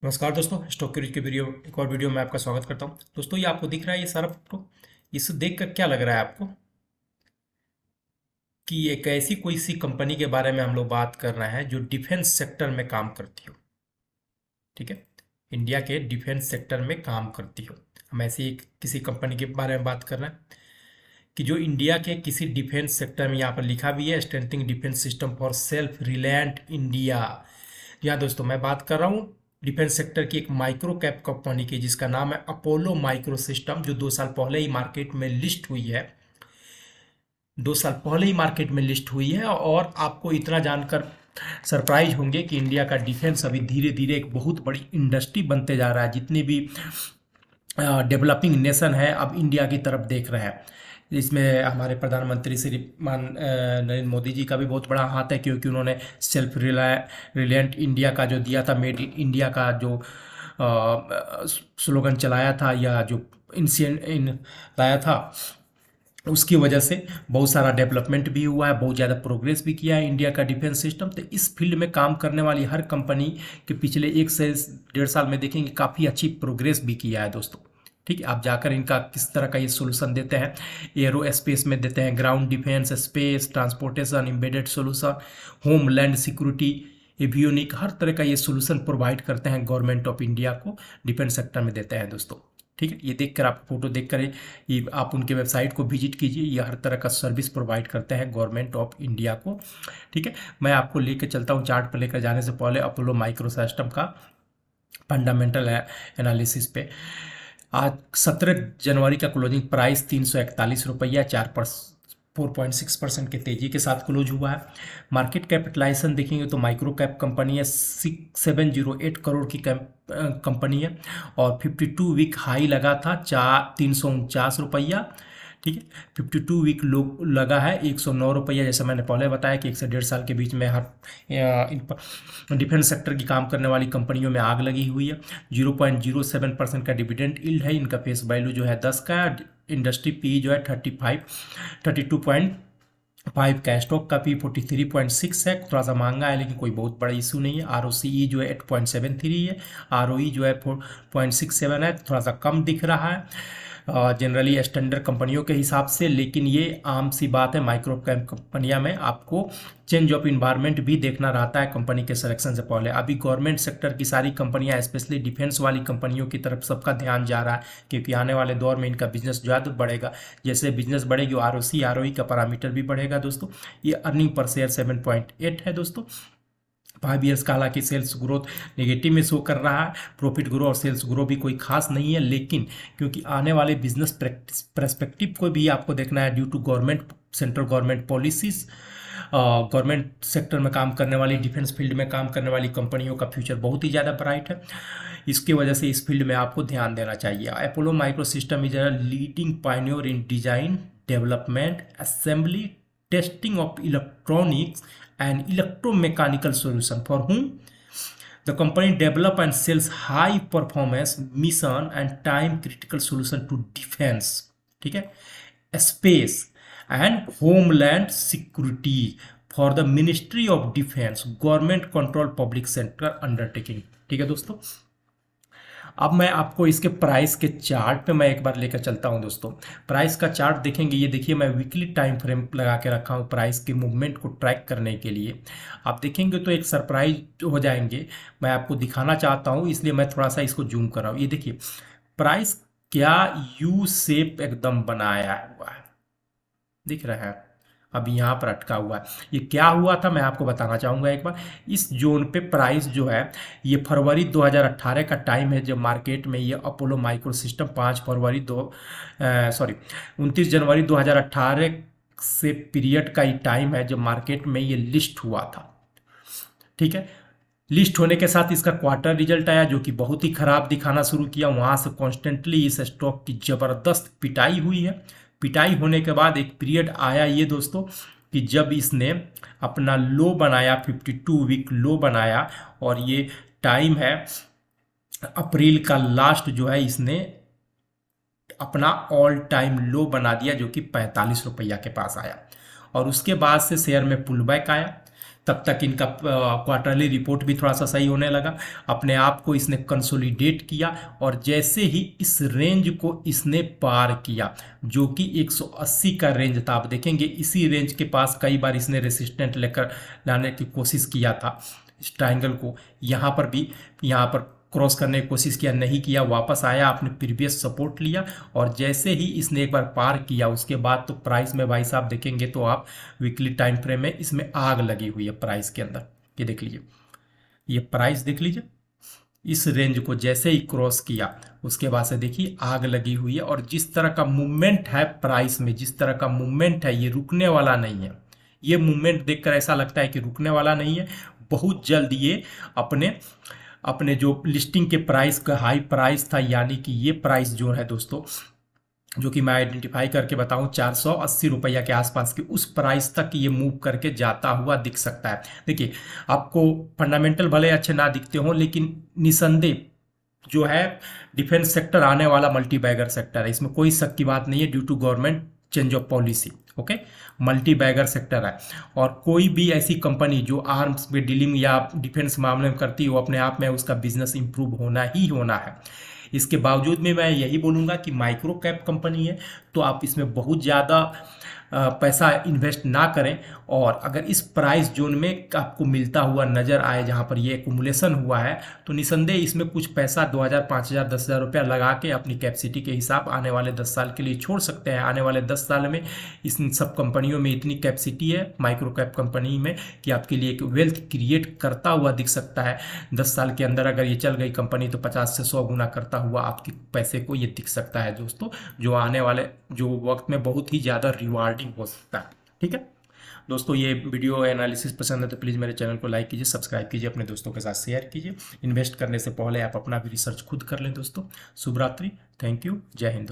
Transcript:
नमस्कार दोस्तों, stock cruise के वीडियो एक और वीडियो में आपका स्वागत करता हूं। दोस्तों, ये आपको दिख रहा है, ये सारा फोटो, इसे देखकर क्या लग रहा है आपको कि एक ऐसी कोई सी कंपनी के बारे में हम लोग बात कर रहे हैं जो डिफेंस सेक्टर में काम करती हो। ठीक है, इंडिया के डिफेंस सेक्टर में काम करती हो। हम ऐसी एक किसी कंपनी के बारे में बात कर रहे हैं कि जो इंडिया के किसी डिफेंस सेक्टर में, यहाँ पर लिखा भी है strengthening defence system for self reliant India. यहाँ दोस्तों मैं बात कर रहा हूँ डिफेंस सेक्टर की एक माइक्रो कैप कंपनी की जिसका नाम है अपोलो माइक्रो सिस्टम, जो 2 साल पहले ही मार्केट में लिस्ट हुई है। 2 साल पहले ही मार्केट में लिस्ट हुई है और आपको इतना जानकर सरप्राइज होंगे कि इंडिया का डिफेंस अभी धीरे धीरे एक बहुत बड़ी इंडस्ट्री बनते जा रहा है। जितनी भी डेवलपिंग नेशन है अब इंडिया की तरफ देख रहे हैं। इसमें हमारे प्रधानमंत्री श्री नरेंद्र मोदी जी का भी बहुत बड़ा हाथ है, क्योंकि उन्होंने सेल्फ रिलायंट इंडिया का जो दिया था, मेड इन इंडिया का जो स्लोगन चलाया था या जो इंसियन इन लाया था, उसकी वजह से बहुत सारा डेवलपमेंट भी हुआ है, बहुत ज़्यादा प्रोग्रेस भी किया है इंडिया का डिफेंस सिस्टम। तो इस फील्ड में काम करने वाली हर कंपनी के पिछले 1 से 1.5 साल में देखेंगे काफ़ी अच्छी प्रोग्रेस भी किया है दोस्तों। ठीक है, आप जाकर इनका किस तरह का ये सोल्यूशन देते हैं, एरो स्पेस में देते हैं, ground defence, space transportation, embedded solution, homeland security, avionic, हर तरह का ये सोल्यूशन प्रोवाइड करते हैं गवर्नमेंट ऑफ इंडिया को, डिफेंस सेक्टर में देते हैं दोस्तों। ठीक है, ये देखकर आप फोटो देखकर ये आप उनके वेबसाइट को विजिट कीजिए, ये हर तरह का सर्विस प्रोवाइड करते हैं गवर्नमेंट ऑफ इंडिया को। ठीक है, मैं आपको लेकर चलता हूँ चार्ट पर लेकर जाने से पहले अपोलो माइक्रो सिस्टम का फंडामेंटल एनालिसिस पे। आज 17 जनवरी का क्लोजिंग प्राइस 341 रुपया, 4.6% के तेजी के साथ क्लोज हुआ है। मार्केट कैपिटलाइजेशन देखेंगे तो माइक्रो कैप कंपनी है, 6708 करोड़ की कंपनी है और 52 वीक हाई लगा था 349 रुपया। ठीक है, 52 वीक लो लगा है 109 रुपया। जैसे मैंने पहले बताया कि 1 से 1.5 साल के बीच में हर डिफेंस सेक्टर की काम करने वाली कंपनियों में आग लगी हुई है। 0.07% का डिविडेंड यील्ड है, इनका फेस वैल्यू जो है 10 का, इंडस्ट्री पी जो है 32.5 का, स्टॉक का पी 43.6 है, थोड़ा सा महंगा है लेकिन कोई बहुत बड़ा इशू नहीं है। ROCE जो है 8.73 है, ROE जो है 4.67 है, थोड़ा सा कम दिख रहा है जनरली स्टैंडर्ड कंपनियों के हिसाब से, लेकिन ये आम सी बात है। माइक्रो कैप कंपनियां में आपको चेंज ऑफ इन्वायरमेंट भी देखना रहता है कंपनी के सिलेक्शन से पहले। अभी गवर्नमेंट सेक्टर की सारी कंपनियां, स्पेशली डिफेंस वाली कंपनियों की तरफ सबका ध्यान जा रहा है, क्योंकि आने वाले दौर में इनका बिजनेस ज़्यादा बढ़ेगा। जैसे बिजनेस बढ़ेगी ROE का पैरामीटर भी बढ़ेगा दोस्तों। ये अर्निंग पर शेयर 7.8 है दोस्तों। 5 ईयर्स का हालांकि सेल्स ग्रोथ नेगेटिव में शो कर रहा है, प्रॉफिट ग्रो और सेल्स ग्रो भी कोई खास नहीं है, लेकिन क्योंकि आने वाले बिजनेस पर्सपेक्टिव को भी आपको देखना है due to government, central government policies, government sector में काम करने वाली, डिफेंस फील्ड में काम करने वाली कंपनियों का फ्यूचर बहुत ही ज़्यादा ब्राइट है। इसकी वजह से इस फील्ड में आपको ध्यान देना चाहिए। Apollo micro system is a leading Pioneer in design, development, assembly, testing of electronics and electromechanical solution for whom the company develop and sells high performance mission and time critical solution to defense, ठीक है, space and homeland security for the ministry of defense, government control public sector undertaking। ठीक है दोस्तों, अब मैं आपको इसके price के चार्ट पे मैं एक बार लेकर चलता हूं दोस्तों। प्राइस का चार्ट देखेंगे, ये देखिए मैं वीकली टाइम फ्रेम लगा के रखा हूं प्राइस के मूवमेंट को ट्रैक करने के लिए। आप देखेंगे तो एक सरप्राइज हो जाएंगे। मैं आपको दिखाना चाहता हूं, इसलिए मैं थोड़ा सा इसको जूम कर रहा हूं। ये देखिए प्राइस क्या यू शेप एकदम बनाया हुआ है, दिख रहा है, अभी यहाँ पर अटका हुआ है। ये क्या हुआ था मैं आपको बताना चाहूँगा एक बार। इस जोन पे प्राइस जो है, ये फरवरी 2018 का टाइम है जब मार्केट में ये अपोलो माइक्रो सिस्टम 29 जनवरी 2018 से पीरियड का ही टाइम है जब मार्केट में ये लिस्ट हुआ था। ठीक है, लिस्ट होने के साथ इसका क्वार्टर रिजल्ट आया जो कि बहुत ही खराब दिखाना शुरू किया। वहां से कॉन्स्टेंटली इस स्टॉक की जबरदस्त पिटाई हुई है। पिटाई होने के बाद एक पीरियड आया ये दोस्तों कि जब इसने अपना लो बनाया, 52 वीक लो बनाया, और ये टाइम है अप्रैल का लास्ट जो है, इसने अपना ऑल टाइम लो बना दिया जो कि 45 रुपया के पास आया। और उसके बाद से शेयर में पुल बैक आया, तब तक इनका क्वार्टरली रिपोर्ट भी थोड़ा सा सही होने लगा, अपने आप को इसने कंसोलिडेट किया और जैसे ही इस रेंज को इसने पार किया जो कि 180 का रेंज था, आप देखेंगे इसी रेंज के पास कई बार इसने रेसिस्टेंट लेकर लाने की कोशिश किया था इस ट्रायंगल को, यहाँ पर भी यहाँ पर क्रॉस करने की कोशिश किया, नहीं किया, वापस आया, आपने प्रीवियस सपोर्ट लिया और जैसे ही इसने एक बार पार किया उसके बाद तो प्राइस में भाई साहब देखेंगे तो आप वीकली टाइम फ्रेम में इसमें आग लगी हुई है प्राइस के अंदर। ये देख लीजिए, ये प्राइस देख लीजिए, इस रेंज को जैसे ही क्रॉस किया उसके बाद से देखिए आग लगी हुई है और जिस तरह का मूवमेंट है प्राइस में, जिस तरह का मूवमेंट है ये रुकने वाला नहीं है। ये मूवमेंट देखकर ऐसा लगता है कि रुकने वाला नहीं है, बहुत जल्द ये अपने जो लिस्टिंग के प्राइस का हाई प्राइस था, यानी कि ये प्राइस जो है दोस्तों, जो कि मैं आइडेंटिफाई करके बताऊं 480 रुपया के आसपास की, उस प्राइस तक ये मूव करके जाता हुआ दिख सकता है। देखिए आपको फंडामेंटल भले अच्छे ना दिखते हों लेकिन निसंदेह जो है डिफेंस सेक्टर आने वाला मल्टी बैगर सेक्टर है, इसमें कोई शक की बात नहीं है due to government change of policy. Okay, multibagger sector है और कोई भी ऐसी कंपनी जो आर्म्स में डीलिंग या डिफेंस मामले में करती है वो अपने आप में उसका बिजनेस इंप्रूव होना ही होना है। इसके बावजूद में मैं यही बोलूँगा कि माइक्रो कैप कंपनी है तो आप इसमें बहुत ज़्यादा पैसा इन्वेस्ट ना करें और अगर इस प्राइस जोन में आपको मिलता हुआ नज़र आए जहाँ पर ये एक्यूमुलेशन हुआ है तो निसंदेह इसमें कुछ पैसा 2000, 5000, 10,000 रुपया लगा के अपनी कैपेसिटी के हिसाब आने वाले 10 साल के लिए छोड़ सकते हैं। आने वाले 10 साल में इस सब कंपनियों में इतनी कैपेसिटी है माइक्रो कैप कंपनी में कि आपके लिए एक वेल्थ क्रिएट करता हुआ दिख सकता है। 10 साल के अंदर अगर ये चल गई कंपनी तो 50 से 100 गुना करता हुआ आपके पैसे को ये दिख सकता है दोस्तों, जो आने वाले जो वक्त में बहुत ही ज़्यादा रिवार्डिंग हो सकता है। ठीक है दोस्तों, ये वीडियो एनालिसिस पसंद है तो प्लीज़ मेरे चैनल को लाइक कीजिए, सब्सक्राइब कीजिए, अपने दोस्तों के साथ शेयर कीजिए। इन्वेस्ट करने से पहले आप अपना भी रिसर्च खुद कर लें दोस्तों। शुभ रात्रि, थैंक यू, जय हिंद।